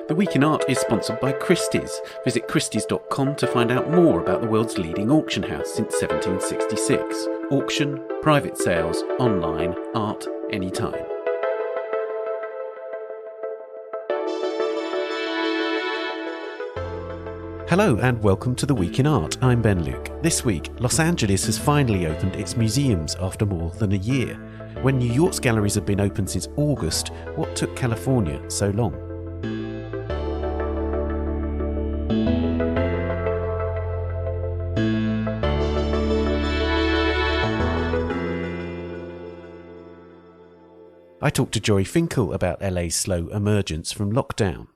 The Week in Art is sponsored by Christie's. Visit christies.com to find out more about the world's leading auction house since 1766. Auction, private sales, online, art, anytime. Hello and welcome to The Week in Art. I'm Ben Luke. This week, Los Angeles has finally opened its museums after more than a year. When New York's galleries have been open since August, what took California so long? I talked to Jori Finkel about LA's slow emergence from lockdown.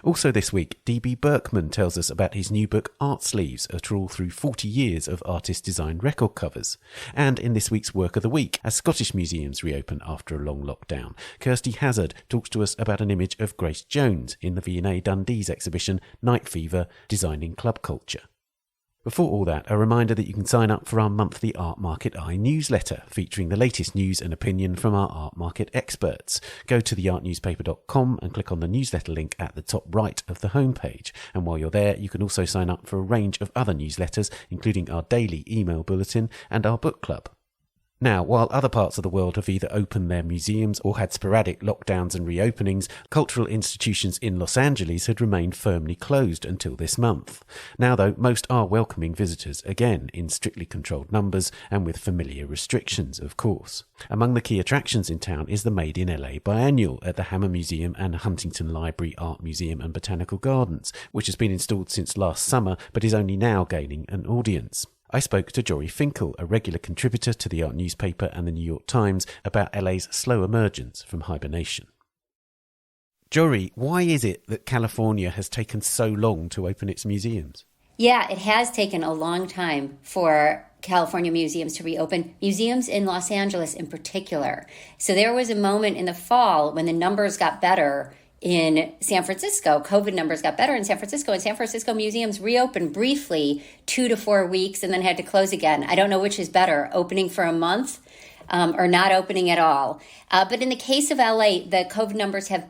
Also this week, D.B. Burkeman tells us about his new book Art Sleeves, a trawl through 40 years of artist-designed record covers. And in this week's Work of the Week, as Scottish museums reopen after a long lockdown, Kirsty Hassard talks to us about an image of Grace Jones in the V&A Dundee's exhibition Night Fever, Designing Club Culture. Before all that, a reminder that you can sign up for our monthly Art Market Eye newsletter, featuring the latest news and opinion from our art market experts. Go to theartnewspaper.com and click on the newsletter link at the top right of the homepage. And while you're there, you can also sign up for a range of other newsletters, including our daily email bulletin and our book club. Now, while other parts of the world have either opened their museums or had sporadic lockdowns and reopenings, cultural institutions in Los Angeles had remained firmly closed until this month. Now, though, most are welcoming visitors again in strictly controlled numbers and with familiar restrictions, of course. Among the key attractions in town is the Made in LA Biennial at the Hammer Museum and Huntington Library Art Museum and Botanical Gardens, which has been installed since last summer but is only now gaining an audience. I spoke to Jori Finkel, a regular contributor to the art newspaper and the New York Times, about LA's slow emergence from hibernation. Jori, why is it that California has taken so long to open its museums? Yeah, it has taken a long time for California museums to reopen, museums in Los Angeles in particular. So there was a moment in the fall when the numbers got better in San Francisco. COVID numbers got better in San Francisco, and San Francisco museums reopened briefly 2 to 4 weeks and then had to close again. I don't know which is better, opening for a month or not opening at all. But in the case of LA, the COVID numbers have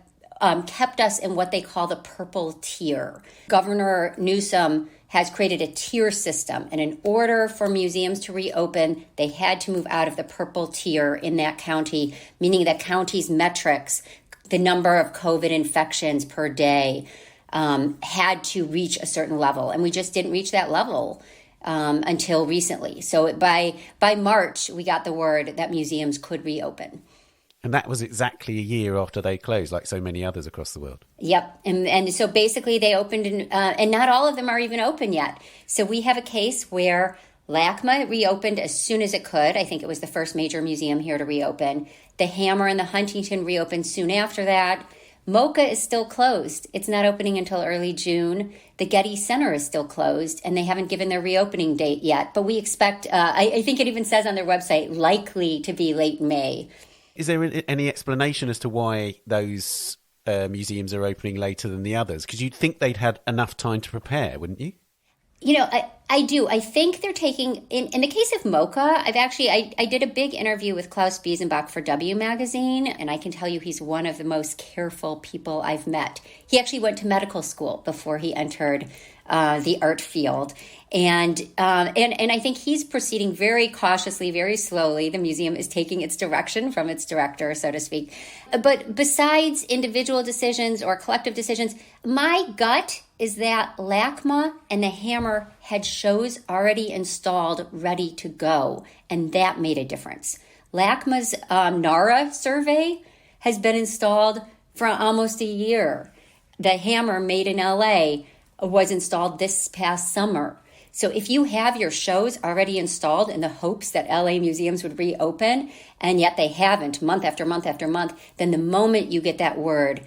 kept us in what they call the purple tier. Governor Newsom has created a tier system, and in order for museums to reopen, they had to move out of the purple tier in that county, meaning that county's metrics, the number of COVID infections per day, had to reach a certain level. And we just didn't reach that level until recently. So by March, we got the word that museums could reopen. And that was exactly a year after they closed, like so many others across the world. Yep. And so basically they opened, and not all of them are even open yet. So we have a case where LACMA reopened as soon as it could. I think it was the first major museum here to reopen. The Hammer and the Huntington reopened soon after that. MoCA is still closed. It's not opening until early June. The Getty Center is still closed, and they haven't given their reopening date yet. But we expect, I think it even says on their website, likely to be late May. Is there any explanation as to why those museums are opening later than the others? Because you'd think they'd had enough time to prepare, wouldn't you? You know, I do. I think they're taking, in the case of MoCA, I did a big interview with Klaus Biesenbach for W Magazine, and I can tell you he's one of the most careful people I've met. He actually went to medical school before he entered the art field. And I think he's proceeding very cautiously, very slowly. The museum is taking its direction from its director, so to speak. But besides individual decisions or collective decisions, my gut is that LACMA and the Hammer had shows already installed, ready to go, and that made a difference. LACMA's NARA survey has been installed for almost a year. The Hammer, made in LA, was installed this past summer. So if you have your shows already installed in the hopes that LA museums would reopen, and yet they haven't there after month after month, then the moment you get that word,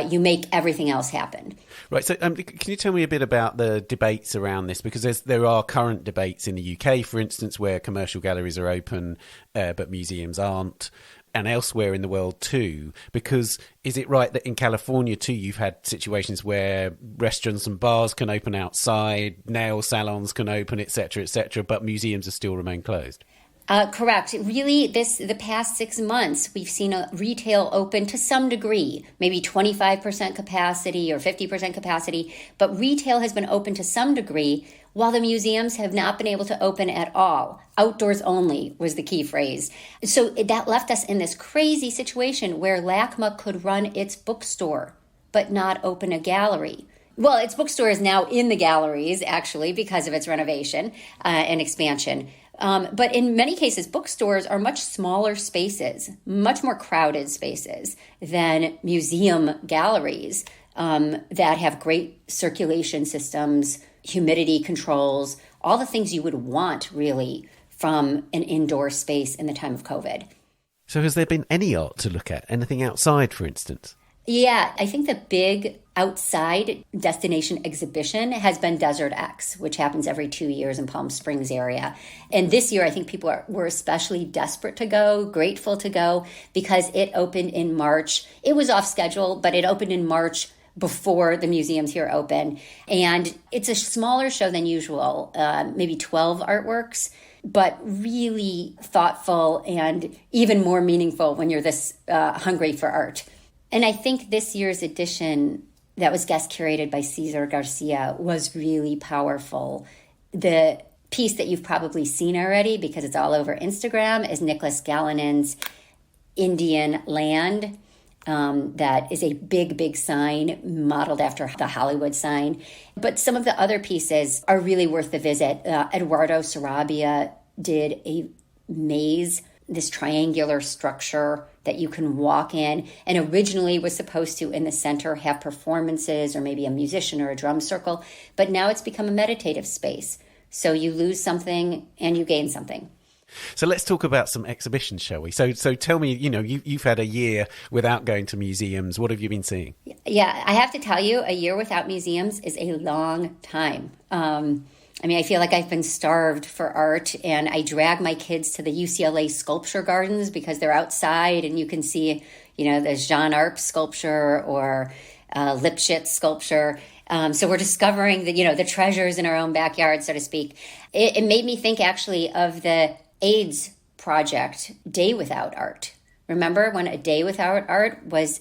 you make everything else happen. Right. So can you tell me a bit about the debates around this? Because there are current debates in the UK, for instance, where commercial galleries are open, but museums aren't, and elsewhere in the world too. Because is it right that in California too, you've had situations where restaurants and bars can open outside, nail salons can open, etc., but museums are still remain closed? Correct. Really, the past 6 months, we've seen retail open to some degree, maybe 25% capacity or 50% capacity, but retail has been open to some degree, while the museums have not been able to open at all. Outdoors only was the key phrase. So that left us in this crazy situation where LACMA could run its bookstore, but not open a gallery. Well, its bookstore is now in the galleries, actually, because of its renovation and expansion. But in many cases, bookstores are much smaller spaces, much more crowded spaces than museum galleries that have great circulation systems, humidity controls, all the things you would want, really, from an indoor space in the time of COVID. So has there been any art to look at? Anything outside, for instance? Yeah, I think the big outside destination exhibition has been Desert X, which happens every 2 years in Palm Springs area. And this year, I think people were especially desperate to go, grateful to go, because it opened in March. It was off schedule, but it opened in March before the museums here open. And it's a smaller show than usual, maybe 12 artworks, but really thoughtful and even more meaningful when you're this hungry for art. And I think this year's edition that was guest curated by Cesar Garcia was really powerful. The piece that you've probably seen already, because it's all over Instagram, is Nicholas Galinin's Indian Land. That is a big, big sign modeled after the Hollywood sign. But some of the other pieces are really worth the visit. Eduardo Sarabia did a maze, this triangular structure that you can walk in, and originally was supposed to, in the center, have performances or maybe a musician or a drum circle. But now it's become a meditative space. So you lose something and you gain something. So let's talk about some exhibitions, shall we? So tell me, you've had a year without going to museums. What have you been seeing? Yeah, I have to tell you, a year without museums is a long time. I feel like I've been starved for art, and I drag my kids to the UCLA sculpture gardens because they're outside and you can see, the Jean Arp sculpture or Lipschitz sculpture. So we're discovering the treasures in our own backyard, so to speak. It made me think actually of the AIDS project, Day Without Art. Remember when a day without art was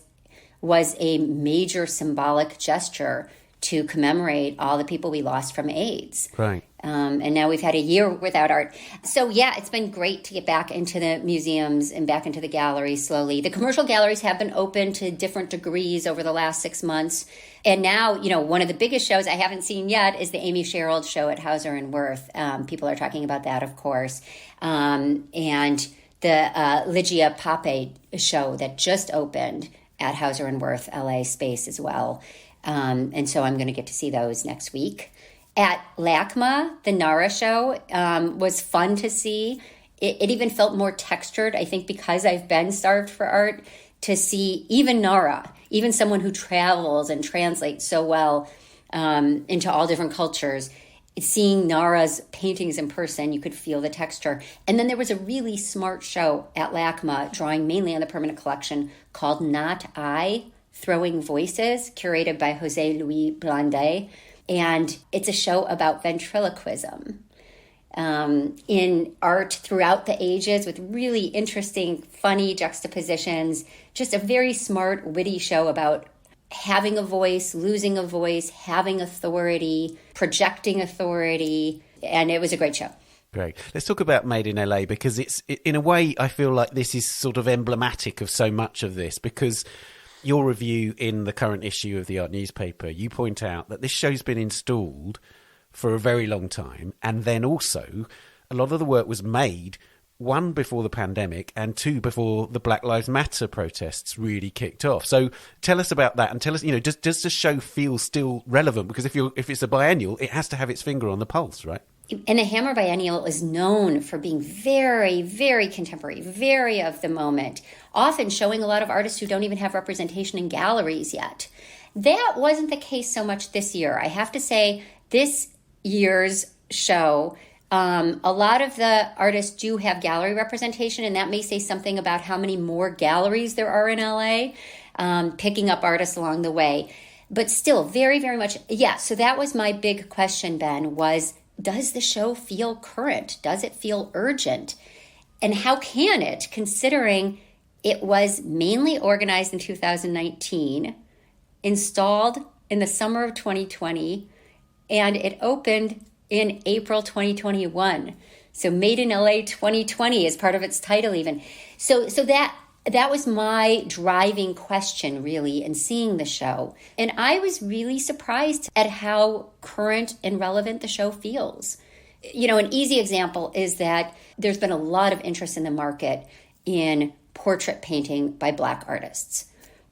a major symbolic gesture to commemorate all the people we lost from AIDS. Right. And now we've had a year without art. So yeah, it's been great to get back into the museums and back into the galleries slowly. The commercial galleries have been open to different degrees over the last 6 months. And now, one of the biggest shows I haven't seen yet is the Amy Sherald show at Hauser and Wirth. People are talking about that, of course. And the Ligia Pape show that just opened at Hauser and Wirth LA space as well. And so I'm going to get to see those next week. At LACMA, the Nara show was fun to see. It even felt more textured, I think, because I've been starved for art, to see even Nara, even someone who travels and translates so well into all different cultures. Seeing Nara's paintings in person, you could feel the texture. And then there was a really smart show at LACMA, drawing mainly on the permanent collection, called Not I, Throwing Voices, curated by Jose Luis Blondet. And it's a show about ventriloquism in art throughout the ages, with really interesting, funny juxtapositions. Just a very smart, witty show about having a voice, losing a voice, having authority, projecting authority. And it was a great show. Great. Let's talk about Made in LA, because in a way, I feel like this is sort of emblematic of so much of this, because your review in the current issue of the art newspaper, you point out that this show's been installed for a very long time. And then also a lot of the work was made, one, before the pandemic, and two, before the Black Lives Matter protests really kicked off. So tell us about that, and tell us, does the show feel still relevant? Because if it's a biennial, it has to have its finger on the pulse, right? And the Hammer Biennial is known for being very, very contemporary, very of the moment, often showing a lot of artists who don't even have representation in galleries yet. That wasn't the case so much this year. I have to say, this year's show, a lot of the artists do have gallery representation, and that may say something about how many more galleries there are in LA, picking up artists along the way. But still, very, very much, yeah. So that was my big question, Ben, was, does the show feel current? Does it feel urgent? And how can it, considering it was mainly organized in 2019, installed in the summer of 2020, and it opened in April 2021. So Made in LA 2020 is part of its title even. So that was my driving question, really, in seeing the show. And I was really surprised at how current and relevant the show feels. You know, an easy example is that there's been a lot of interest in the market in portrait painting by Black artists.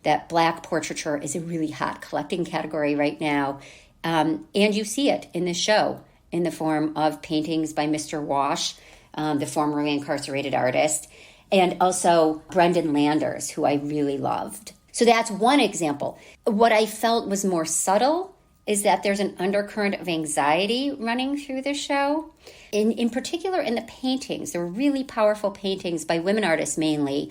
That Black portraiture is a really hot collecting category right now. And you see it in the show in the form of paintings by Mr. Wash, the formerly incarcerated artist, and also Brendan Landers, who I really loved. So that's one example. What I felt was more subtle is that there's an undercurrent of anxiety running through the show. In particular, in the paintings, there were really powerful paintings by women artists mainly.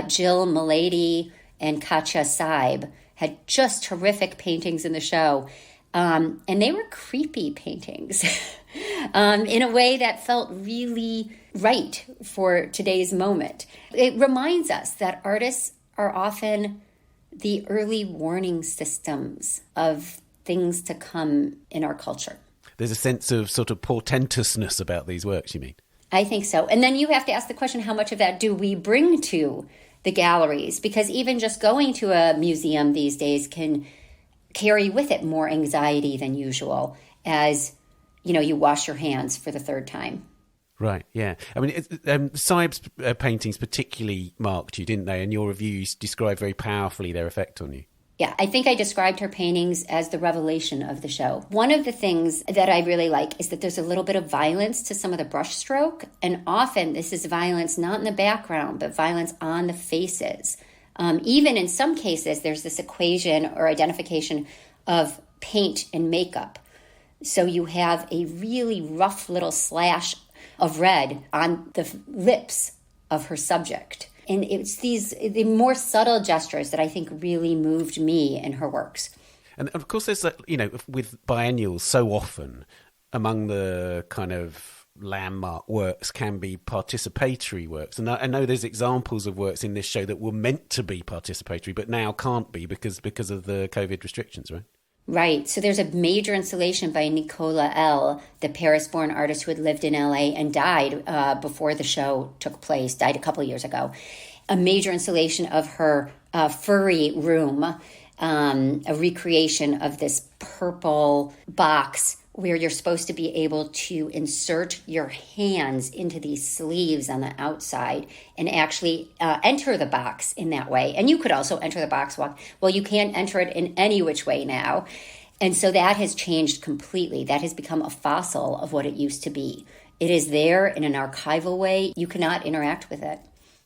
Jill Milady and Katja Saib had just terrific paintings in the show. And they were creepy paintings in a way that felt really right for today's moment. It reminds us that artists are often the early warning systems of things to come in our culture. There's a sense of sort of portentousness about these works, you mean? I think so. And then you have to ask the question, how much of that do we bring to the galleries? Because even just going to a museum these days can carry with it more anxiety than usual as, you know, you wash your hands for the third time. Right, yeah. I mean, Saib's paintings particularly marked you, didn't they? And your reviews describe very powerfully their effect on you. Yeah, I think I described her paintings as the revelation of the show. One of the things that I really like is that there's a little bit of violence to some of the brushstroke. And often this is violence not in the background, but violence on the faces. Even in some cases, there's this equation or identification of paint and makeup. So you have a really rough little slash of red on the lips of her subject. And it's the more subtle gestures that I think really moved me in her works. And of course, there's, you know, with biennials, so often among the kind of landmark works can be participatory works. And I know there's examples of works in this show that were meant to be participatory, but now can't be because of the COVID restrictions, right? Right. So there's a major installation by Nicola L., the Paris-born artist who had lived in LA and died before the show took place, died a couple of years ago. A major installation of her furry room, a recreation of this purple box where you're supposed to be able to insert your hands into these sleeves on the outside and actually enter the box in that way. And you could also enter the box. Well, you can't enter it in any which way now. And so that has changed completely. That has become a fossil of what it used to be. It is there in an archival way. You cannot interact with it.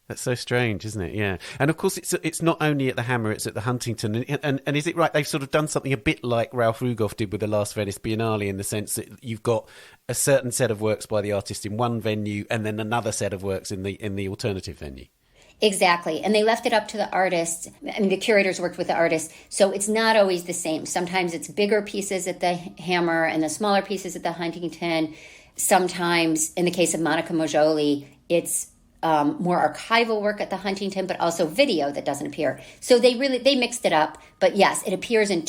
That's so strange, isn't it? Yeah. And of course, it's not only at the Hammer, it's at the Huntington. And is it right, they've sort of done something a bit like Ralph Rugoff did with the last Venice Biennale, in the sense that you've got a certain set of works by the artist in one venue and then another set of works in the alternative venue? Exactly. And they left it up to the artist. I mean, the curators worked with the artist. So it's not always the same. Sometimes it's bigger pieces at the Hammer and the smaller pieces at the Huntington. Sometimes, in the case of Monica Mojoli, it's more archival work at the Huntington, but also video that doesn't appear. So they mixed it up. But yes, it appears in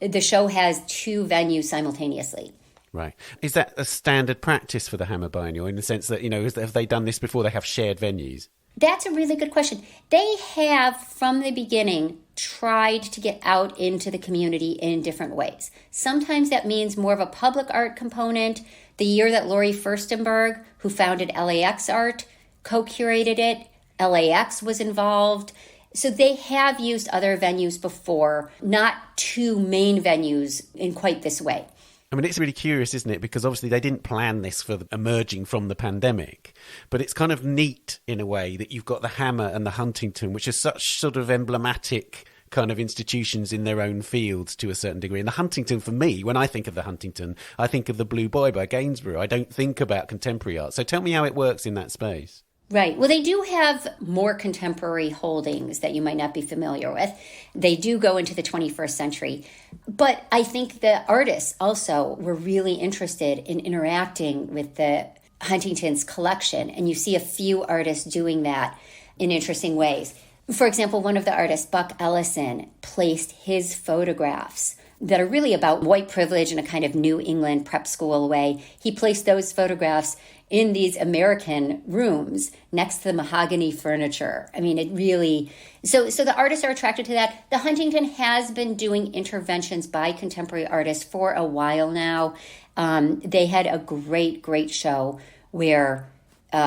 the show has two venues simultaneously. Right. Is that a standard practice for the Hammer Biennial, in the sense that, you know, have they done this before? They have shared venues? That's a really good question. They have, from the beginning, tried to get out into the community in different ways. Sometimes that means more of a public art component. The year that Laurie Furstenberg, who founded LAX Art, co-curated it, LAX was involved. So they have used other venues before, not two main venues in quite this way. I mean, it's really curious, isn't it? Because obviously they didn't plan this for emerging from the pandemic, but it's kind of neat in a way that you've got the Hammer and the Huntington, which are such sort of emblematic kind of institutions in their own fields to a certain degree. And the Huntington, for me, when I think of the Huntington, I think of the Blue Boy by Gainsborough. I don't think about contemporary art. So tell me how it works in that space. Right. Well, they do have more contemporary holdings that you might not be familiar with. They do go into the 21st century. But I think the artists also were really interested in interacting with the Huntington's collection, and you see a few artists doing that in interesting ways. For example, one of the artists, Buck Ellison, placed his photographs that are really about white privilege in a kind of New England prep school way. He placed those photographs in these American rooms next to the mahogany furniture. I mean, it really... So the artists are attracted to that. The Huntington has been doing interventions by contemporary artists for a while now. They had a great show where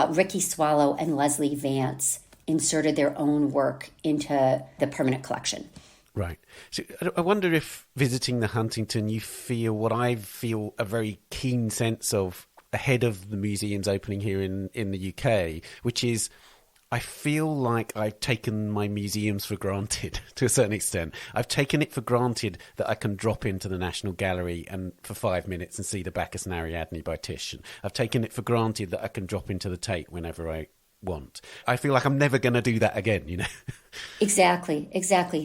Ricky Swallow and Leslie Vance inserted their own work into the permanent collection. Right. So I wonder if visiting the Huntington, you feel what I feel a very keen sense of ahead of the museum's opening here in the UK, which is I feel like I've taken my museums for granted to a certain extent. I've taken it for granted that I can drop into the National Gallery and for 5 minutes and see the Bacchus and Ariadne by Titian. I've taken it for granted that I can drop into the Tate whenever I want. I feel like I'm never going to do that again, you know? Exactly.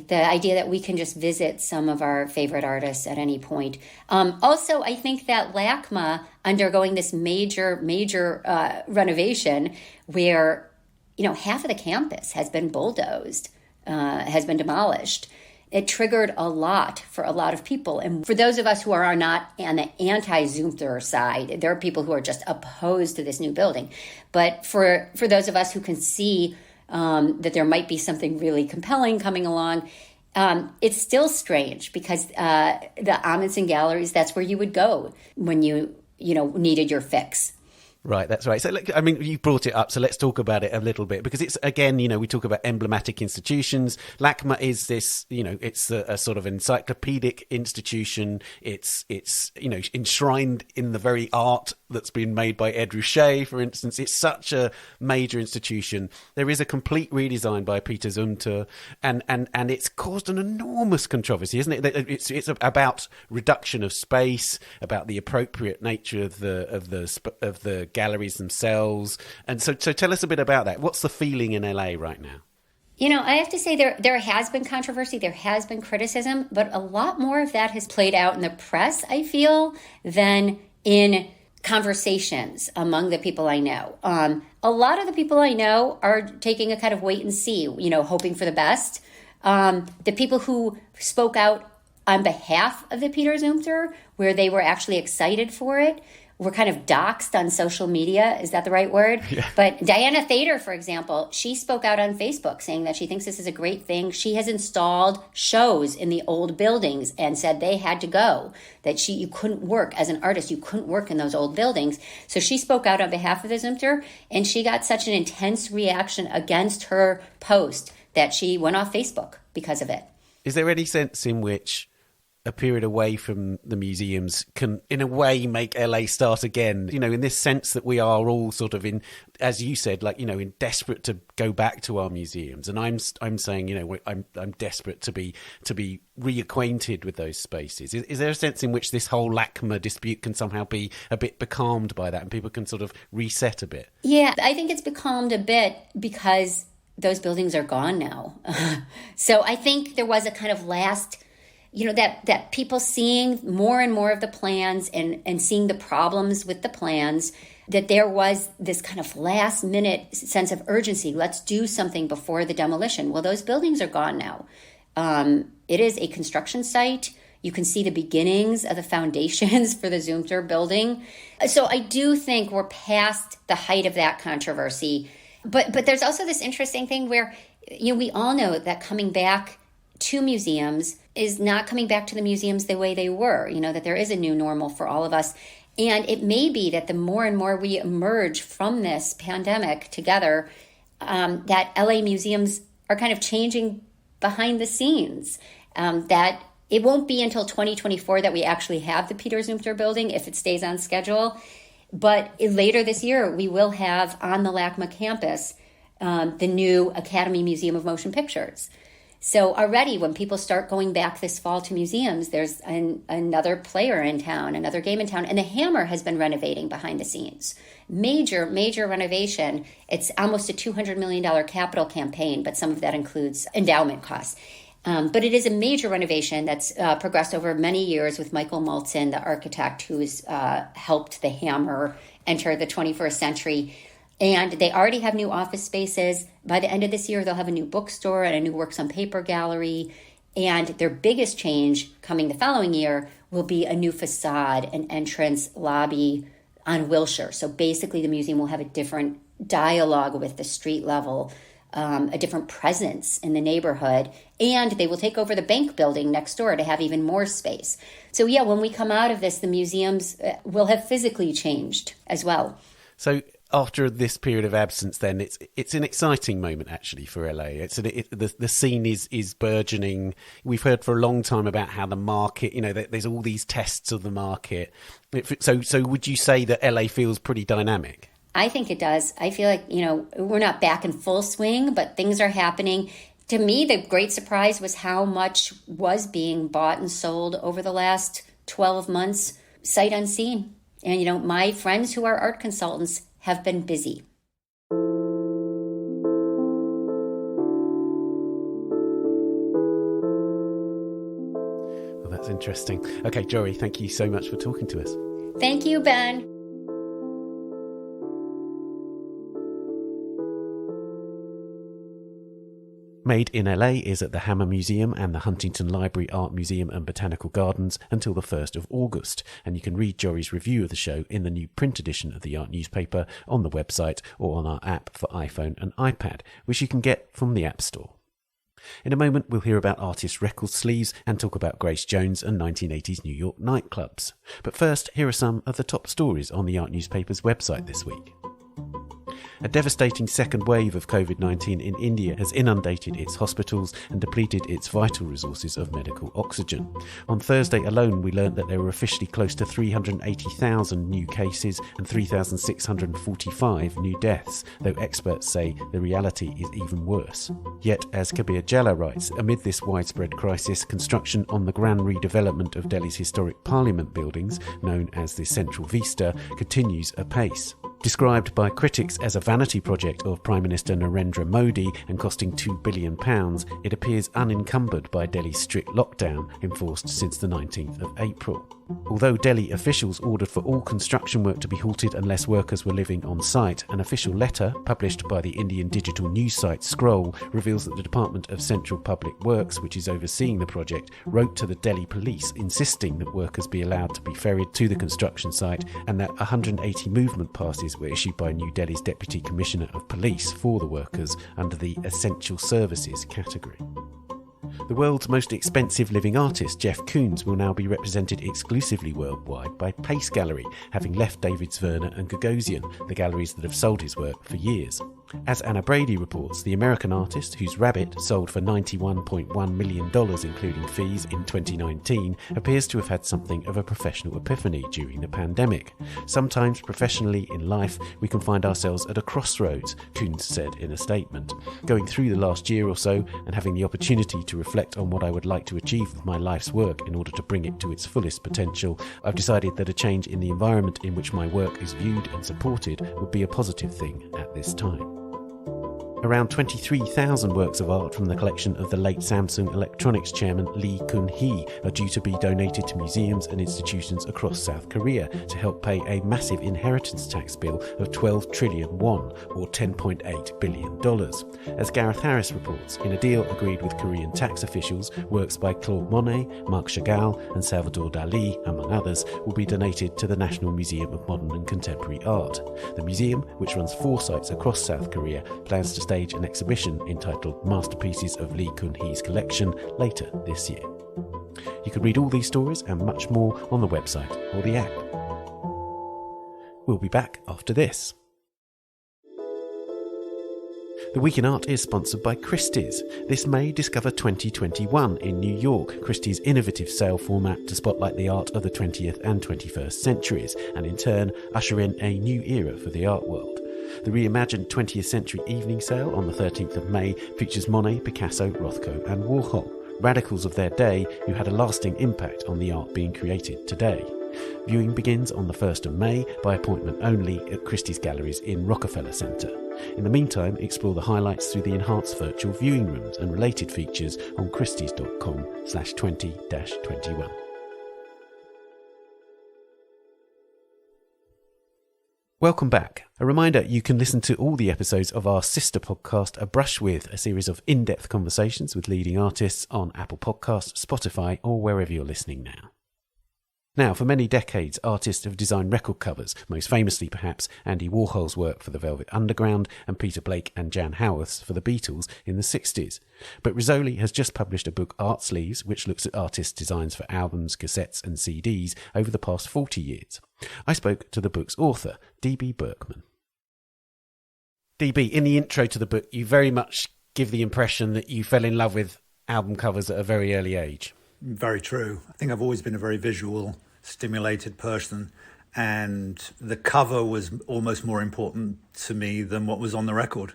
The idea that we can just visit some of our favorite artists at any point. Also, I think that LACMA undergoing this major renovation where, you know, half of the campus has been bulldozed, has been demolished. It triggered a lot for a lot of people. And for those of us who are not on the anti-Zumthor side, there are people who are just opposed to this new building. But for those of us who can see that there might be something really compelling coming along, it's still strange because the Amundsen galleries, that's where you would go when you needed your fix. Right, that's right. So, I mean, you brought it up, so let's talk about it a little bit, because it's, again, you know, we talk about emblematic institutions. LACMA is this, you know, it's a sort of encyclopedic institution. It's you know, enshrined in the very art that's been made by Ed Ruscha, for instance. It's such a major institution. There is a complete redesign by Peter Zumthor, and it's caused an enormous controversy, isn't it? It's about reduction of space, about the appropriate nature of the galleries themselves. And so tell us a bit about that. What's the feeling in LA right now? You know, I have to say there has been controversy, there has been criticism, but a lot more of that has played out in the press, I feel, than in conversations among the people I know. A lot of the people I know are taking a kind of wait and see, you know, hoping for the best. The people who spoke out on behalf of the Peter Zumthor, where they were actually excited for it, were kind of doxxed on social media. Is that the right word? Yeah. But Diana Thader, for example, she spoke out on Facebook saying that she thinks this is a great thing. She has installed shows in the old buildings and said they had to go, that you couldn't work as an artist. You couldn't work in those old buildings. So she spoke out on behalf of the Zumthor, and she got such an intense reaction against her post that she went off Facebook because of it. Is there any sense in which a period away from the museums can, in a way, make LA start again? You know, in this sense that we are all sort of in, as you said, like, you know, in desperate to go back to our museums. And I'm saying, you know, I'm desperate to be reacquainted with those spaces. Is there a sense in which this whole LACMA dispute can somehow be a bit becalmed by that, and people can sort of reset a bit? Yeah, I think it's becalmed a bit because those buildings are gone now. So I think there was a kind of last, you know, that people seeing more and more of the plans and seeing the problems with the plans, that there was this kind of last minute sense of urgency. Let's do something before the demolition. Well, those buildings are gone now. It is a construction site. You can see the beginnings of the foundations for the Zumthor building. So I do think we're past the height of that controversy. But there's also this interesting thing where, you know, we all know that coming back to museums is not coming back to the museums the way they were, you know, that there is a new normal for all of us. And it may be that the more and more we emerge from this pandemic together, that LA museums are kind of changing behind the scenes, that it won't be until 2024 that we actually have the Peter Zumthor building if it stays on schedule. But later this year, we will have on the LACMA campus the new Academy Museum of Motion Pictures. So already when people start going back this fall to museums, there's another player in town, another game in town. And the Hammer has been renovating behind the scenes. Major renovation. It's almost a $200 million capital campaign, but some of that includes endowment costs. But it is a major renovation that's progressed over many years with Michael Maltzin, the architect who's helped the Hammer enter the 21st century. And they already have new office spaces. By the end of this year, they'll have a new bookstore and a new Works on Paper gallery. And their biggest change coming the following year will be a new facade, an entrance lobby on Wilshire. So basically, the museum will have a different dialogue with the street level, a different presence in the neighborhood. And they will take over the bank building next door to have even more space. So yeah, when we come out of this, the museums will have physically changed as well. So after this period of absence, then it's an exciting moment actually for LA. The scene is burgeoning. We've heard for a long time about how the market, there's all these tests of the market. So would you say that LA feels pretty dynamic? I think it does. I feel like, we're not back in full swing, but things are happening. To me, the great surprise was how much was being bought and sold over the last 12 months, sight unseen. And, my friends who are art consultants have been busy. Well, that's interesting. Okay, Jori, thank you so much for talking to us. Thank you, Ben. Made in LA is at the Hammer Museum and the Huntington Library Art Museum and Botanical Gardens until the 1st of August. And you can read Jori's review of the show in the new print edition of the art newspaper on the website or on our app for iPhone and iPad, which you can get from the App Store. In a moment, we'll hear about artist record sleeves and talk about Grace Jones and 1980s New York nightclubs. But first, here are some of the top stories on the art newspaper's website this week. A devastating second wave of COVID-19 in India has inundated its hospitals and depleted its vital resources of medical oxygen. On Thursday alone, we learned that there were officially close to 380,000 new cases and 3,645 new deaths, though experts say the reality is even worse. Yet, as Kabir Jella writes, amid this widespread crisis, construction on the grand redevelopment of Delhi's historic parliament buildings, known as the Central Vista, continues apace. Described by critics as a vanity project of Prime Minister Narendra Modi and costing £2 billion, it appears unencumbered by Delhi's strict lockdown enforced since the 19th of April. Although Delhi officials ordered for all construction work to be halted unless workers were living on site, an official letter published by the Indian digital news site Scroll reveals that the Department of Central Public Works, which is overseeing the project, wrote to the Delhi police insisting that workers be allowed to be ferried to the construction site and that 180 movement passes were issued by New Delhi's Deputy Commissioner of Police for the workers under the Essential Services category. The world's most expensive living artist, Jeff Koons, will now be represented exclusively worldwide by Pace Gallery, having left David Zwirner and Gagosian, the galleries that have sold his work for years. As Anna Brady reports, the American artist, whose Rabbit sold for $91.1 million including fees in 2019, appears to have had something of a professional epiphany during the pandemic. Sometimes professionally in life, we can find ourselves at a crossroads, Koons said in a statement. Going through the last year or so and having the opportunity to reflect on what I would like to achieve with my life's work in order to bring it to its fullest potential, I've decided that a change in the environment in which my work is viewed and supported would be a positive thing at this time. Around 23,000 works of art from the collection of the late Samsung Electronics chairman Lee Kun-hee are due to be donated to museums and institutions across South Korea to help pay a massive inheritance tax bill of 12 trillion won, or $10.8 billion. As Gareth Harris reports, in a deal agreed with Korean tax officials, works by Claude Monet, Marc Chagall and Salvador Dali, among others, will be donated to the National Museum of Modern and Contemporary Art. The museum, which runs 4 sites across South Korea, plans to stage an exhibition entitled Masterpieces of Lee Kun-hee's collection later this year. You can read all these stories and much more on the website or the app. We'll be back after this. The Week in Art is sponsored by Christie's. This May, discover 2021 in New York, Christie's innovative sale format to spotlight the art of the 20th and 21st centuries, and in turn usher in a new era for the art world. The reimagined 20th century evening sale on the 13th of May features Monet, Picasso, Rothko and Warhol, radicals of their day who had a lasting impact on the art being created today. Viewing begins on the 1st of May by appointment only at Christie's Galleries in Rockefeller Centre. In the meantime, explore the highlights through the enhanced virtual viewing rooms and related features on christies.com/20-21. Welcome back. A reminder, you can listen to all the episodes of our sister podcast, A Brush With, a series of in-depth conversations with leading artists on Apple Podcasts, Spotify, or wherever you're listening now. Now, for many decades, artists have designed record covers, most famously perhaps Andy Warhol's work for the Velvet Underground and Peter Blake and Jan Howarth's for the Beatles in the 60s. But Rizzoli has just published a book, Art Sleeves, which looks at artists' designs for albums, cassettes and CDs over the past 40 years. I spoke to the book's author, DB Burkeman. DB, in the intro to the book, you very much give the impression that you fell in love with album covers at a very early age. Very true. I think I've always been a very visual, stimulated person, and the cover was almost more important to me than what was on the record.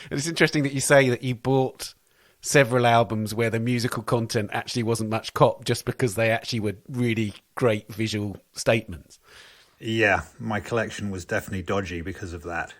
And it's interesting that you say that you bought several albums where the musical content actually wasn't much cop, just because they actually were really great visual statements. Yeah, my collection was definitely dodgy because of that.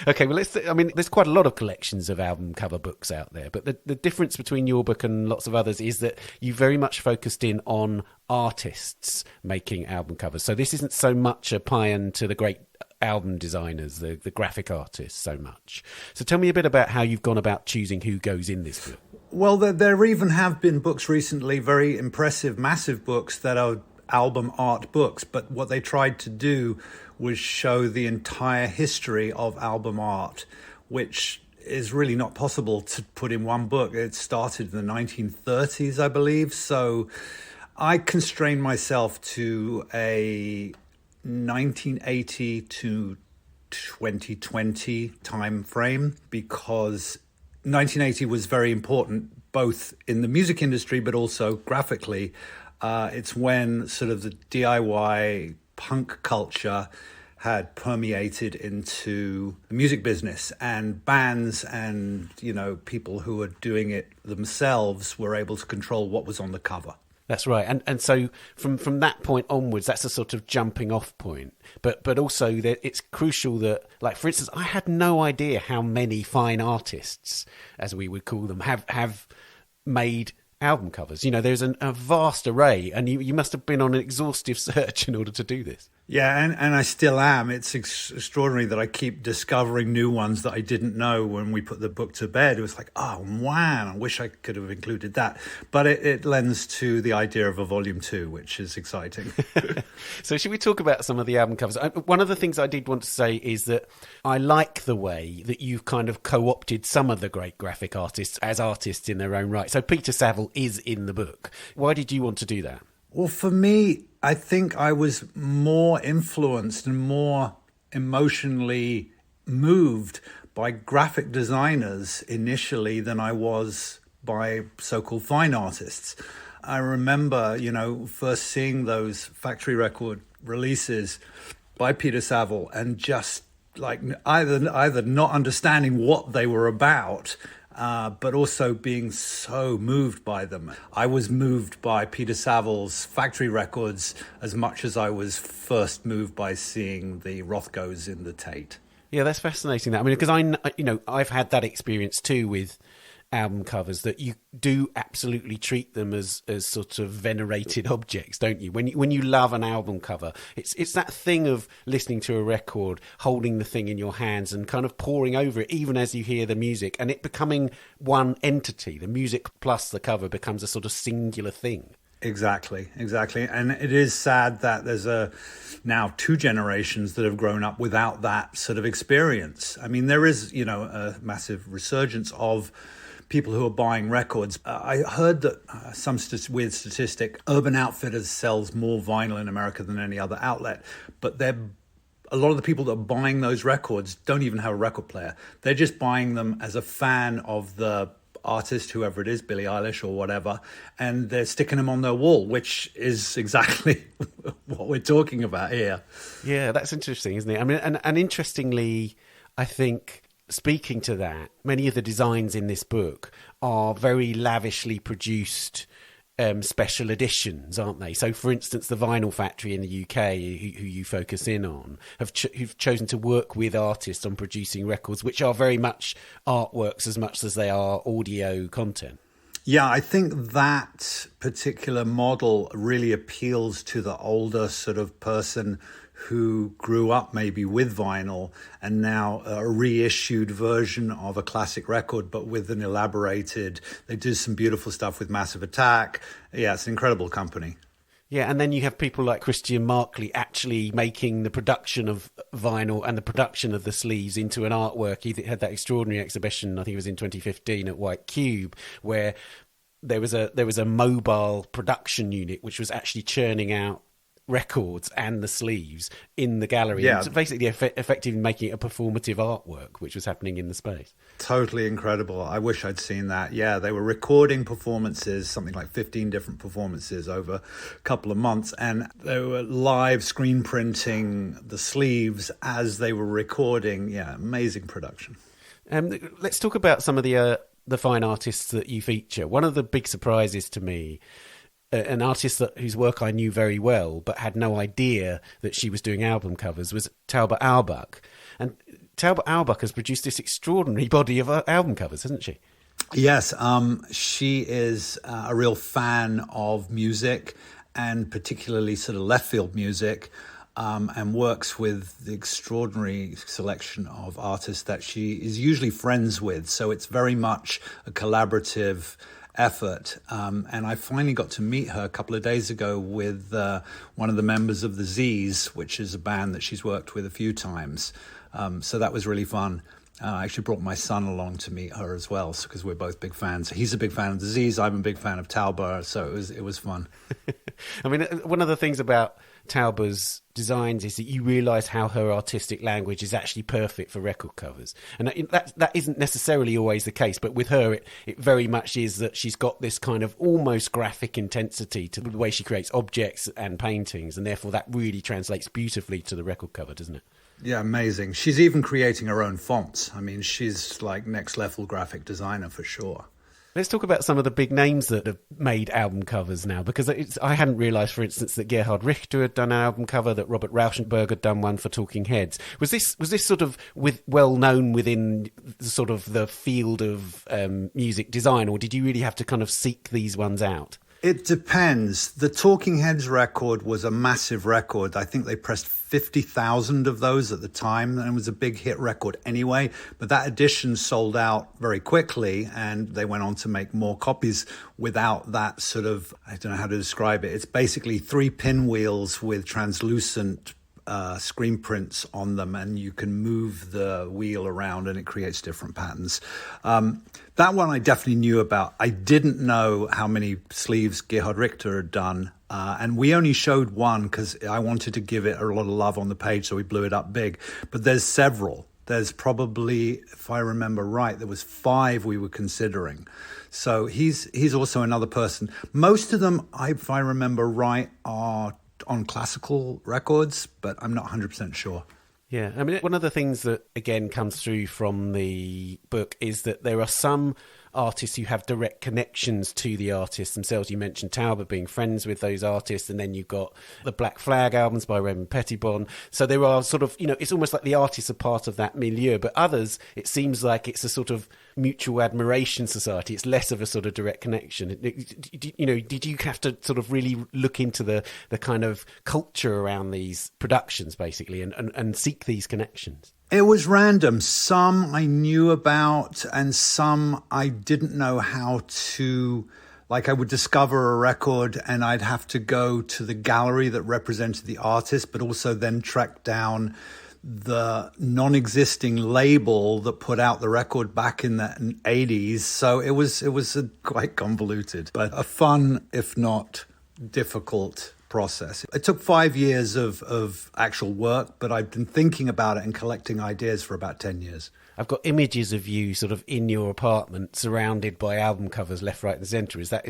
Okay, well, there's quite a lot of collections of album cover books out there, but the difference between your book and lots of others is that you very much focused in on artists making album covers. So this isn't so much a paean to the great album designers, the graphic artists so much. So tell me a bit about how you've gone about choosing who goes in this book. Well, there even have been books recently, very impressive, massive books that are album art books, but what they tried to do was show the entire history of album art, which is really not possible to put in one book. It started in the 1930s, I believe, so I constrained myself to a 1980 to 2020 time frame, because 1980 was very important both in the music industry but also graphically. It's when sort of the DIY punk culture had permeated into the music business, and bands and, people who were doing it themselves were able to control what was on the cover. That's right. And so from that point onwards, that's a sort of jumping off point. But also that it's crucial that, like, for instance, I had no idea how many fine artists, as we would call them, have made album covers. There's a vast array, and you must have been on an exhaustive search in order to do this. Yeah, and I still am. It's extraordinary that I keep discovering new ones that I didn't know when we put the book to bed. It was like, oh, wow, I wish I could have included that. But it lends to the idea of a volume 2, which is exciting. So should we talk about some of the album covers? One of the things I did want to say is that I like the way that you've kind of co-opted some of the great graphic artists as artists in their own right. So Peter Saville is in the book. Why did you want to do that? Well, for me, I think I was more influenced and more emotionally moved by graphic designers initially than I was by so-called fine artists. I remember, first seeing those factory record releases by Peter Saville and just like either not understanding what they were about, but also being so moved by them. I was moved by Peter Saville's factory records as much as I was first moved by seeing the Rothkos in the Tate. Yeah, that's fascinating. Because I've had that experience too with album covers, that you do absolutely treat them as sort of venerated objects, don't you? When you love an album cover, it's that thing of listening to a record, holding the thing in your hands and kind of poring over it even as you hear the music, and it becoming one entity. The music plus the cover becomes a sort of singular thing. Exactly. And it is sad that there's now 2 generations that have grown up without that sort of experience. I mean, there is, a massive resurgence of people who are buying records. I heard that some weird statistic, Urban Outfitters sells more vinyl in America than any other outlet, but a lot of the people that are buying those records don't even have a record player. They're just buying them as a fan of the artist, whoever it is, Billie Eilish or whatever, and they're sticking them on their wall, which is exactly what we're talking about here. Yeah, that's interesting, isn't it? And interestingly, I think, speaking to that, many of the designs in this book are very lavishly produced special editions, aren't they? So, for instance, the Vinyl Factory in the UK, who you focus in on, who've chosen to work with artists on producing records which are very much artworks as much as they are audio content. Yeah, I think that particular model really appeals to the older sort of person who grew up maybe with vinyl and now a reissued version of a classic record, but with an elaborated, they do some beautiful stuff with Massive Attack. Yeah, it's an incredible company. Yeah, and then you have people like Christian Markley actually making the production of vinyl and the production of the sleeves into an artwork. He had that extraordinary exhibition, I think it was in 2015 at White Cube, where there was a mobile production unit which was actually churning out records and the sleeves in the gallery. Yeah. So basically effectively making it a performative artwork, which was happening in the space. Totally incredible. I wish I'd seen that. Yeah, they were recording performances, something like 15 different performances over a couple of months, and they were live screen printing the sleeves as they were recording. Yeah, amazing production. Let's talk about some of the fine artists that you feature. One of the big surprises to me, an artist whose work I knew very well but had no idea that she was doing album covers, was Talbot Auerbach. And Talbot Auerbach has produced this extraordinary body of album covers, hasn't she? Yes, she is a real fan of music, and particularly sort of left field music, and works with the extraordinary selection of artists that she is usually friends with. So it's very much a collaborative effort. And I finally got to meet her a couple of days ago with one of the members of the Z's, which is a band that she's worked with a few times. So that was really fun. I actually brought my son along to meet her as well, because we're both big fans. He's a big fan of the Z's, I'm a big fan of Talbot, so it was fun. I mean, one of the things about Talbot's designs is that you realise how her artistic language is actually perfect for record covers. And that isn't necessarily always the case, but with her it very much is that she's got this kind of almost graphic intensity to the way she creates objects and paintings, and therefore that really translates beautifully to the record cover, doesn't it? Yeah, amazing. She's even creating her own fonts. I mean, she's like next level graphic designer for sure. Let's talk about some of the big names that have made album covers now, because I hadn't realised, for instance, that Gerhard Richter had done an album cover, that Robert Rauschenberg had done one for Talking Heads. Was this sort of well known within sort of the field of music design, or did you really have to kind of seek these ones out? It depends. The Talking Heads record was a massive record. I think they pressed 50,000 of those at the time, and it was a big hit record anyway. But that edition sold out very quickly, and they went on to make more copies without that sort of, I don't know how to describe it. It's basically 3 pinwheels with translucent screen prints on them, and you can move the wheel around and it creates different patterns. That one I definitely knew about. I didn't know how many sleeves Gerhard Richter had done, and we only showed one because I wanted to give it a lot of love on the page, so we blew it up big. But there's several. There's probably, if I remember right, there was 5 we were considering. So he's also another person. Most of them, if I remember right, are on classical records, but I'm not 100% sure. Yeah, I mean, one of the things that, again, comes through from the book is that there are some artists who have direct connections to the artists themselves. You mentioned Talbot being friends with those artists, and then you've got the Black Flag albums by Raymond Pettibon. So there are sort of, it's almost like the artists are part of that milieu, but others, it seems like it's a sort of mutual admiration society. It's less of a sort of direct connection. Did you have to sort of really look into the kind of culture around these productions, basically, and seek these connections? It was random. Some I knew about and some I didn't know how to, like I would discover a record and I'd have to go to the gallery that represented the artist, but also then track down the non-existing label that put out the record back in the 80s. So it was quite convoluted, but a fun, if not difficult process. It took 5 years of actual work, but I've been thinking about it and collecting ideas for about 10 years. I've got images of you sort of in your apartment surrounded by album covers left, right and centre. Is that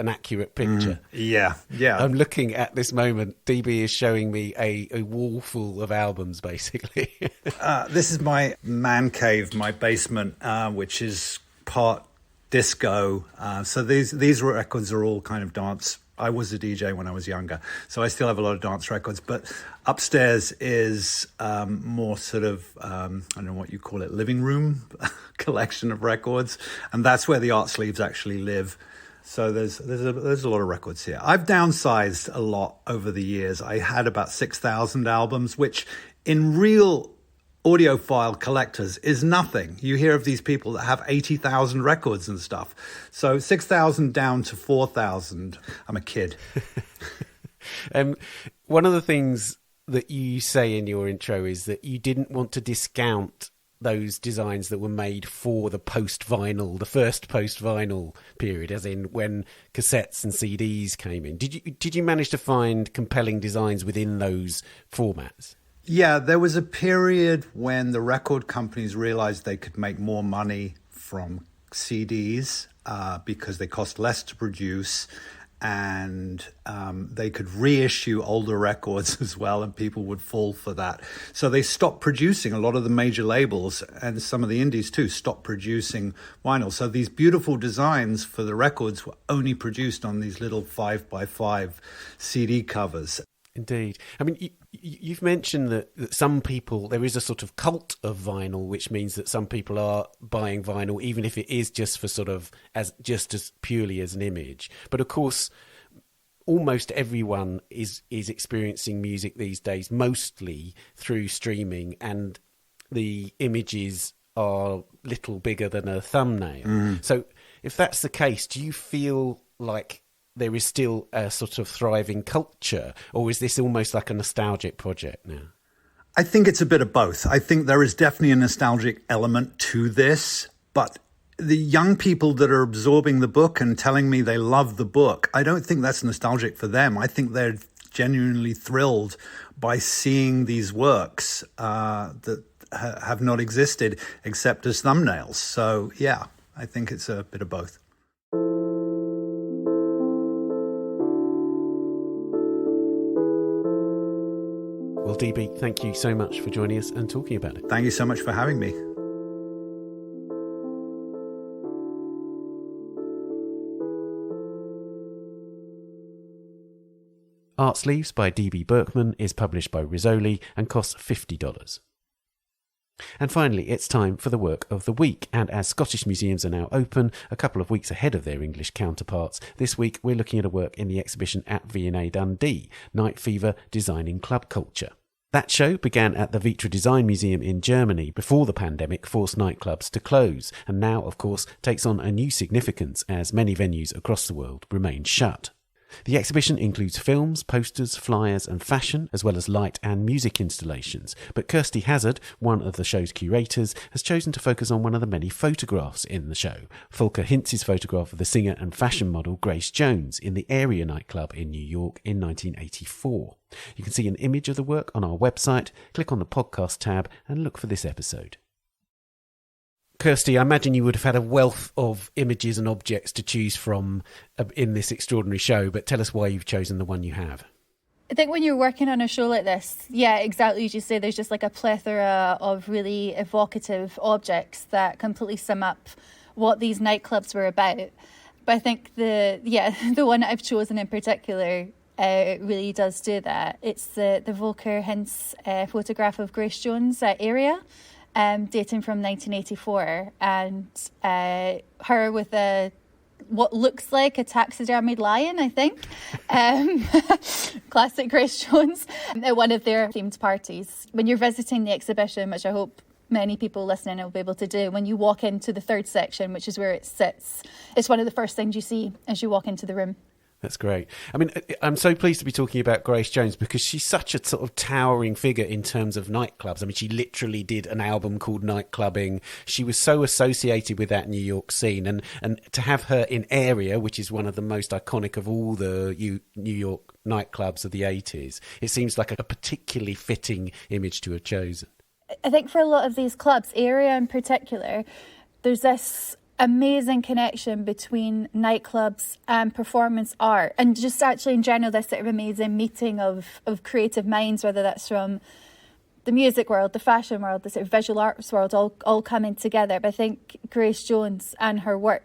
an accurate picture? Yeah. I'm looking at this moment. DB is showing me a wall full of albums, basically. This is my man cave, my basement, which is part disco. So these records are all kind of dance. I was a DJ when I was younger, so I still have a lot of dance records. But upstairs is more sort of, I don't know what you call it, living room collection of records. And that's where the art sleeves actually live. So there's a lot of records here. I've downsized a lot over the years. I had about 6,000 albums, which in real audiophile collectors is nothing. You hear of these people that have 80,000 records and stuff. So 6,000 down to 4,000. I'm a kid. One of the things that you say in your intro is that you didn't want to discount those designs that were made for the post-vinyl, the first post-vinyl period, as in when cassettes and CDs came in. Did you manage to find compelling designs within those formats? Yeah, there was a period when the record companies realized they could make more money from CDs because they cost less to produce, and they could reissue older records as well, and people would fall for that. So they stopped producing. A lot of the major labels and some of the indies too stopped producing vinyl. So these beautiful designs for the records were only produced on these little 5x5 CD covers. Indeed. I mean, you've mentioned that some people, there is a sort of cult of vinyl, which means that some people are buying vinyl, even if it is just for sort of as purely as an image. But of course, almost everyone is experiencing music these days, mostly through streaming, and the images are little bigger than a thumbnail. So if that's the case, do you feel like there is still a sort of thriving culture, or is this almost like a nostalgic project now? I think it's a bit of both. I think there is definitely a nostalgic element to this, but the young people that are absorbing the book and telling me they love the book, I don't think that's nostalgic for them. I think they're genuinely thrilled by seeing these works that have not existed except as thumbnails. So yeah, I think it's a bit of both. Well, DB, thank you so much for joining us and talking about it. Thank you so much for having me. Art Sleeves by DB Burkeman is published by Rizzoli and costs $50. And finally, it's time for the work of the week. And as Scottish museums are now open, a couple of weeks ahead of their English counterparts, this week we're looking at a work in the exhibition at V&A Dundee, Night Fever, Designing Club Culture. That show began at the Vitra Design Museum in Germany before the pandemic forced nightclubs to close, and now, of course, takes on a new significance as many venues across the world remain shut. The exhibition includes films, posters, flyers and fashion, as well as light and music installations. But Kirsty Hassard, one of the show's curators, has chosen to focus on one of the many photographs in the show, Volker Hinz's photograph of the singer and fashion model Grace Jones in the Area nightclub in New York in 1984. You can see an image of the work on our website, click on the podcast tab and look for this episode. Kirsty, I imagine you would have had a wealth of images and objects to choose from in this extraordinary show, but tell us why you've chosen the one you have. I think when you're working on a show like this, yeah, exactly as you say, there's just like a plethora of really evocative objects that completely sum up what these nightclubs were about. But I think the one that I've chosen in particular really does do that. It's the Volker Hinz photograph of Grace Jones at Area. Dating from 1984, and her with what looks like a taxidermied lion, I think. Classic Grace Jones at one of their themed parties. When you're visiting the exhibition, which I hope many people listening will be able to do, when you walk into the third section, which is where it sits, it's one of the first things you see as you walk into the room. That's great. I mean, I'm so pleased to be talking about Grace Jones because she's such a sort of towering figure in terms of nightclubs. I mean, she literally did an album called Nightclubbing. She was so associated with that New York scene. And to have her in Area, which is one of the most iconic of all the New York nightclubs of the 80s, it seems like a particularly fitting image to have chosen. I think for a lot of these clubs, Area in particular, there's this amazing connection between nightclubs and performance art, and just actually in general this sort of amazing meeting of creative minds, whether that's from the music world, the fashion world, the sort of visual arts world, all coming together. But I think Grace Jones and her work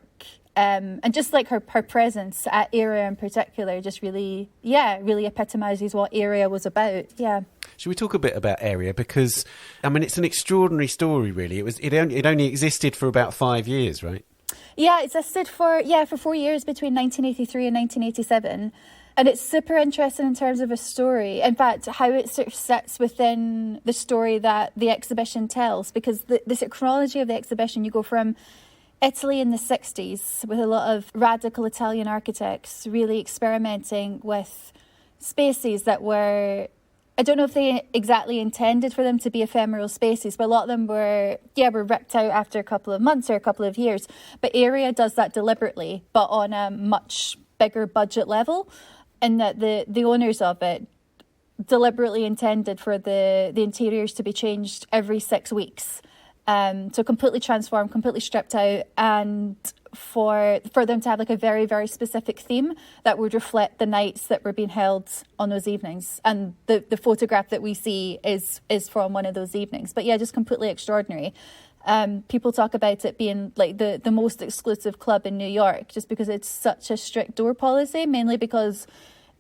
And just like her presence at Area in particular just really epitomises what Area was about. Yeah. Should we talk a bit about Area? Because, I mean, it's an extraordinary story, really. It only existed for about 5 years, right? Yeah, it existed for 4 years between 1983 and 1987. And it's super interesting in terms of a story. In fact, how it sort of sits within the story that the exhibition tells. Because the sort of chronology of the exhibition, you go from Italy in the 60s with a lot of radical Italian architects really experimenting with spaces that were, I don't know if they exactly intended for them to be ephemeral spaces, but a lot of them were ripped out after a couple of months or a couple of years. But Area does that deliberately, but on a much bigger budget level, and that the owners of it deliberately intended for the interiors to be changed every 6 weeks. So completely transformed, completely stripped out, and for them to have like a very, very specific theme that would reflect the nights that were being held on those evenings. And the photograph that we see is from one of those evenings. But yeah, just completely extraordinary. People talk about it being like the most exclusive club in New York, just because it's such a strict door policy, mainly because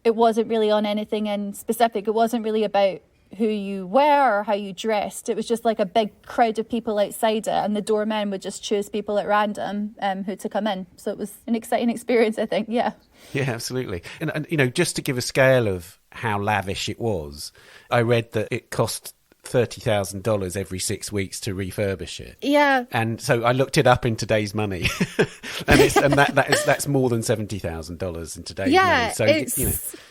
it wasn't really on anything in specific. It wasn't really about who you were or how you dressed. It was just like a big crowd of people outside it, and the doorman would just choose people at random who to come in. So it was an exciting experience, I think. Yeah absolutely. And you know, just to give a scale of how lavish it was, I read that it cost $30,000 every 6 weeks to refurbish it. Yeah. And so I looked it up in today's money, and that's more than $70,000 in today's money. So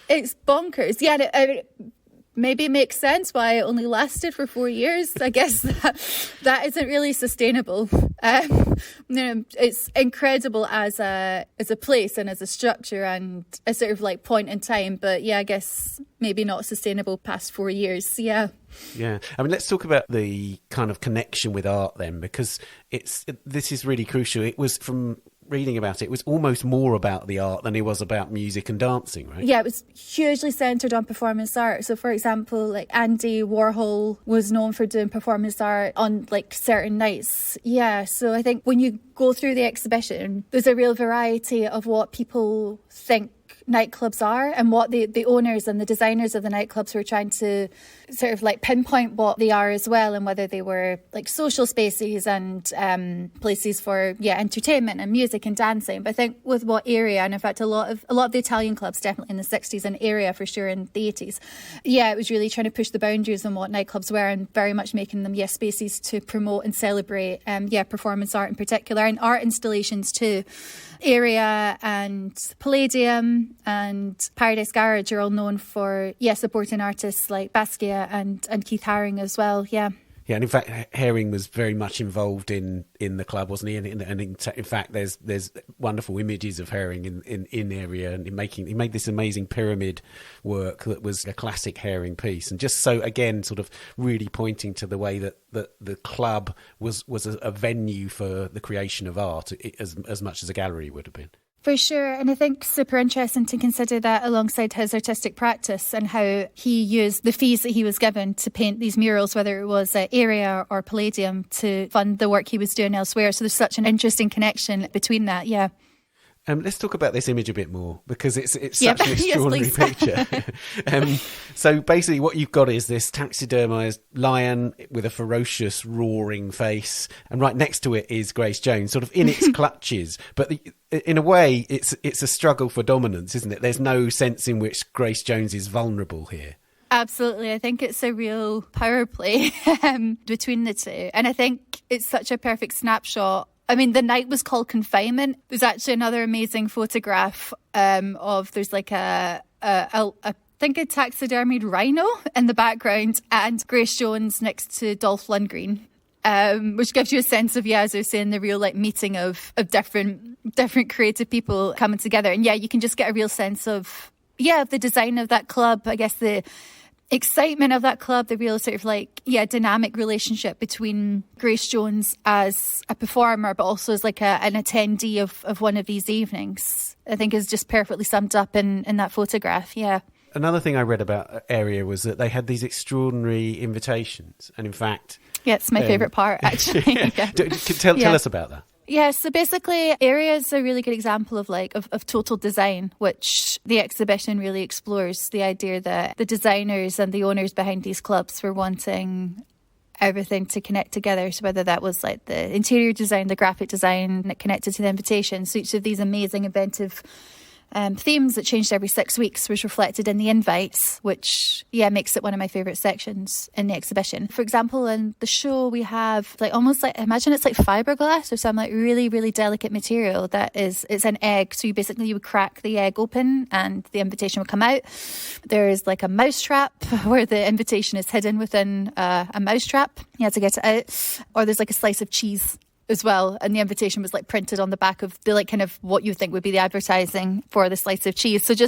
it's bonkers. Yeah. Maybe it makes sense why it only lasted for 4 years. I guess that isn't really sustainable. It's incredible as a place and as a structure and a sort of like point in time. But yeah, I guess maybe not sustainable past 4 years. Yeah. Yeah. I mean, let's talk about the kind of connection with art then, because this is really crucial. It was, from reading about it, was almost more about the art than it was about music and dancing, right? Yeah, it was hugely centred on performance art. So, for example, like Andy Warhol was known for doing performance art on like certain nights. Yeah, so I think when you go through the exhibition, there's a real variety of what people think nightclubs are, and what the owners and the designers of the nightclubs were trying to sort of like pinpoint what they are as well, and whether they were like social spaces and places for entertainment and music and dancing. But I think with what Area, and in fact a lot of the Italian clubs definitely in the 60s, and Area for sure in the 80s, it was really trying to push the boundaries on what nightclubs were, and very much making them spaces to promote and celebrate performance art in particular, and art installations too. Area and Palladium and Paradise Garage are all known for supporting artists like Basquiat and Keith Haring as well. Yeah, and in fact Haring was very much involved in the club, wasn't he? And in fact there's wonderful images of Haring in Area, and he made this amazing pyramid work that was a classic Haring piece, and just so again sort of really pointing to the way that the club was a venue for the creation of art as much as a gallery would have been. For sure. And I think super interesting to consider that alongside his artistic practice, and how he used the fees that he was given to paint these murals, whether it was Area or Palladium, to fund the work he was doing elsewhere. So there's such an interesting connection between that. Yeah. Let's talk about this image a bit more, because it's such an extraordinary picture. So basically what you've got is this taxidermised lion with a ferocious roaring face, and right next to it is Grace Jones, sort of in its clutches. But in a way, it's a struggle for dominance, isn't it? There's no sense in which Grace Jones is vulnerable here. Absolutely. I think it's a real power play between the two. And I think it's such a perfect snapshot. I mean, the night was called Confinement. There's actually another amazing photograph there's like I think a taxidermied rhino in the background, and Grace Jones next to Dolph Lundgren, which gives you a sense of, as I was saying, the real like meeting of different creative people coming together. And you can just get a real sense of the design of that club. I guess the excitement of that club, the real sort of like dynamic relationship between Grace Jones as a performer but also as like an attendee of one of these evenings, I think is just perfectly summed up in that photograph. Another thing I read about Area was that they had these extraordinary invitations, and in fact it's my favourite part actually. Tell us about that. Yeah, so basically Area is a really good example of of total design, which the exhibition really explores. The idea that the designers and the owners behind these clubs were wanting everything to connect together. So whether that was like the interior design, the graphic design that connected to the invitation. So each of these amazing inventive themes that changed every 6 weeks was reflected in the invites, which makes it one of my favourite sections in the exhibition. For example, in the show we have almost imagine it's like fiberglass or some really, really delicate material it's an egg. So you would crack the egg open and the invitation would come out. There's like a mouse trap where the invitation is hidden within a mouse trap. You have to get it out. Or there's like a slice of cheese as well, and the invitation was printed on the back of the kind of what you think would be the advertising for the slice of cheese. And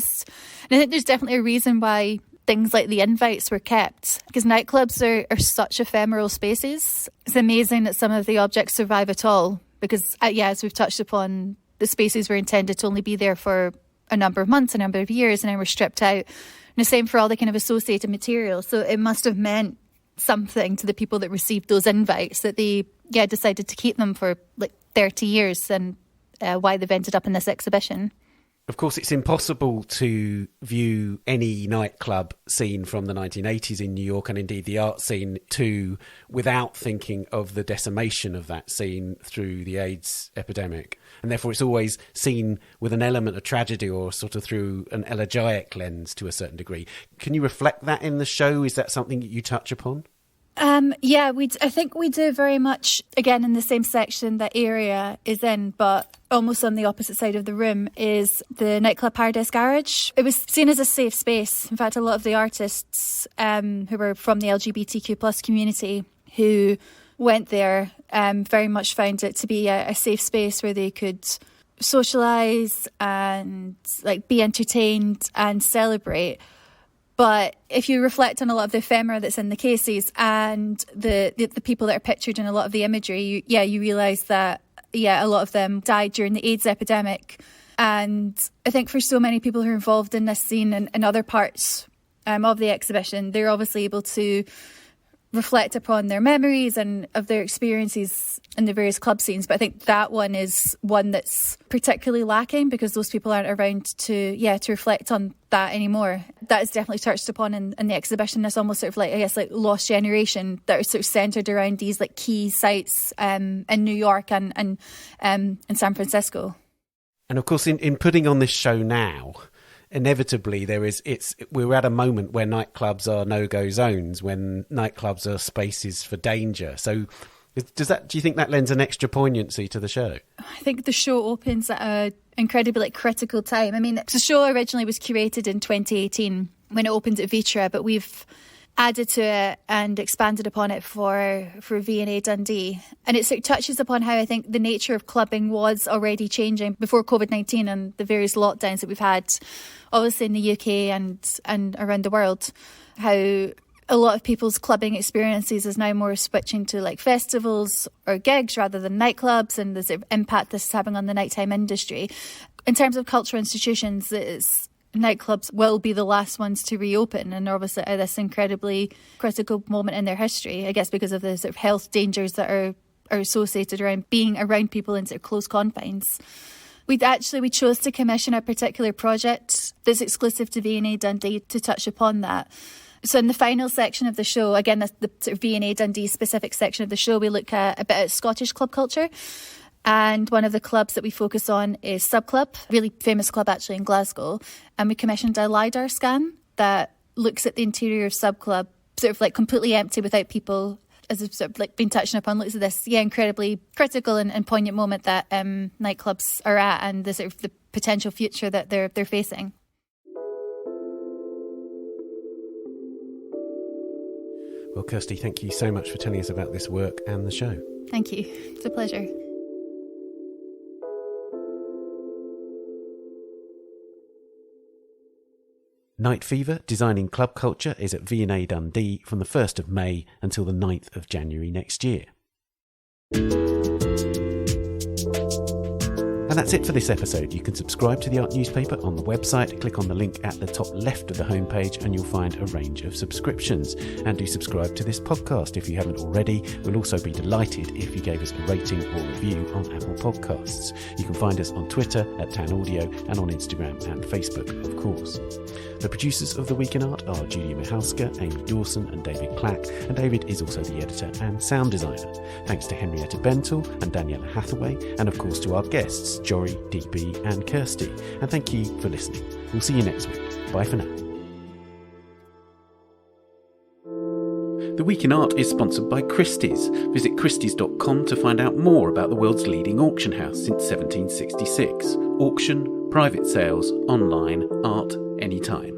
I think there's definitely a reason why things like the invites were kept, because nightclubs are such ephemeral spaces. It's amazing that some of the objects survive at all, because as we've touched upon, the spaces were intended to only be there for a number of months, a number of years, and then were stripped out. And the same for all the kind of associated material. So it must have meant something to the people that received those invites that they decided to keep them for 30 years, and why they've ended up in this exhibition. Of course, it's impossible to view any nightclub scene from the 1980s in New York, and indeed the art scene too, without thinking of the decimation of that scene through the AIDS epidemic. And therefore it's always seen with an element of tragedy, or sort of through an elegiac lens to a certain degree. Can you reflect that in the show? Is that something that you touch upon? I think we do very much, again, in the same section that Area is in, but almost on the opposite side of the room is the nightclub Paradise Garage. It was seen as a safe space. In fact, a lot of the artists who were from the LGBTQ plus community who went there very much found it to be a safe space where they could socialise and be entertained and celebrate. But if you reflect on a lot of the ephemera that's in the cases and the people that are pictured in a lot of the imagery, you realise that, a lot of them died during the AIDS epidemic. And I think for so many people who are involved in this scene and other parts of the exhibition, they're obviously able to reflect upon their memories and of their experiences in the various club scenes. But I think that one is one that's particularly lacking, because those people aren't around to reflect on that anymore. That is definitely touched upon in the exhibition. This almost sort of lost generation that are sort of centred around these key sites in New York and in San Francisco. And of course, in putting on this show now, inevitably we're at a moment where nightclubs are no-go zones, when nightclubs are spaces for danger. So do you think that lends an extra poignancy to the show? I think the show opens at an incredibly critical time. I mean, the show originally was curated in 2018 when it opened at Vitra, but we've added to it and expanded upon it for V&A Dundee. And it sort of touches upon how I think the nature of clubbing was already changing before COVID-19 and the various lockdowns that we've had, obviously in the UK and around the world. How a lot of people's clubbing experiences is now more switching to festivals or gigs rather than nightclubs, and the sort of impact this is having on the nighttime industry. In terms of cultural institutions, nightclubs will be the last ones to reopen, and obviously at this incredibly critical moment in their history, I guess because of the sort of health dangers that are associated around being around people in sort of close confines. We chose to commission a particular project that's exclusive to V&A Dundee to touch upon that. So in the final section of the show, again, the sort of V&A Dundee specific section of the show, we look at a bit at Scottish club culture. And one of the clubs that we focus on is Sub Club, really famous club actually in Glasgow. And we commissioned a LiDAR scan that looks at the interior of Sub Club, sort of completely empty without people, as I've sort of been touching upon, looks at this incredibly critical and poignant moment that nightclubs are at, and the sort of the potential future that they're facing. Well, Kirsty, thank you so much for telling us about this work and the show. Thank you. It's a pleasure. Night Fever, Designing Club Culture, is at V&A Dundee from the 1st of May until the 9th of January next year. And that's it for this episode. You can subscribe to the Art Newspaper on the website. Click on the link at the top left of the homepage and you'll find a range of subscriptions. And do subscribe to this podcast if you haven't already. We'll also be delighted if you gave us a rating or review on Apple Podcasts. You can find us on Twitter at Tan Audio and on Instagram and Facebook, of course. The producers of The Week in Art are Julia Michalska, Amy Dawson and David Clack, and David is also the editor and sound designer. Thanks to Henrietta Bentel and Daniela Hathaway, and of course to our guests, Jori, DB and Kirsty. And thank you for listening. We'll see you next week. Bye for now. The Week in Art is sponsored by Christie's. Visit christies.com to find out more about the world's leading auction house since 1766. Auction, private sales, online, art, anytime.